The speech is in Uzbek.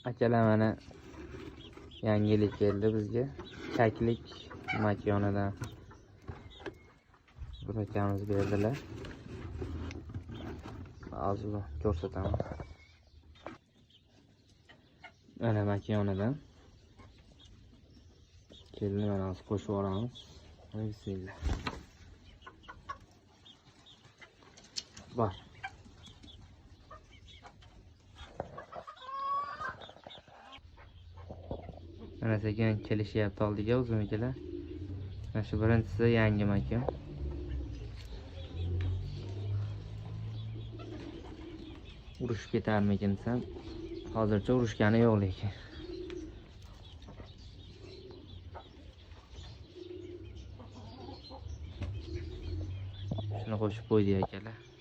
Akalar mana yangilik keldi bizga. Chaklik makonidan bir akamiz berdilar. Hozir ko'rsataman. Mana makonidan keldi, mana hozir qo'shib yuboramiz. Bismillah. Bor. Mana sekin kelishyapti oldiga o'zimizlar. Mana shu birinchisi yangi makon. Urushib ketarmikin desam, hozircha urushgani yo'q lekin. Shuni qo'shib qo'ydik akalar.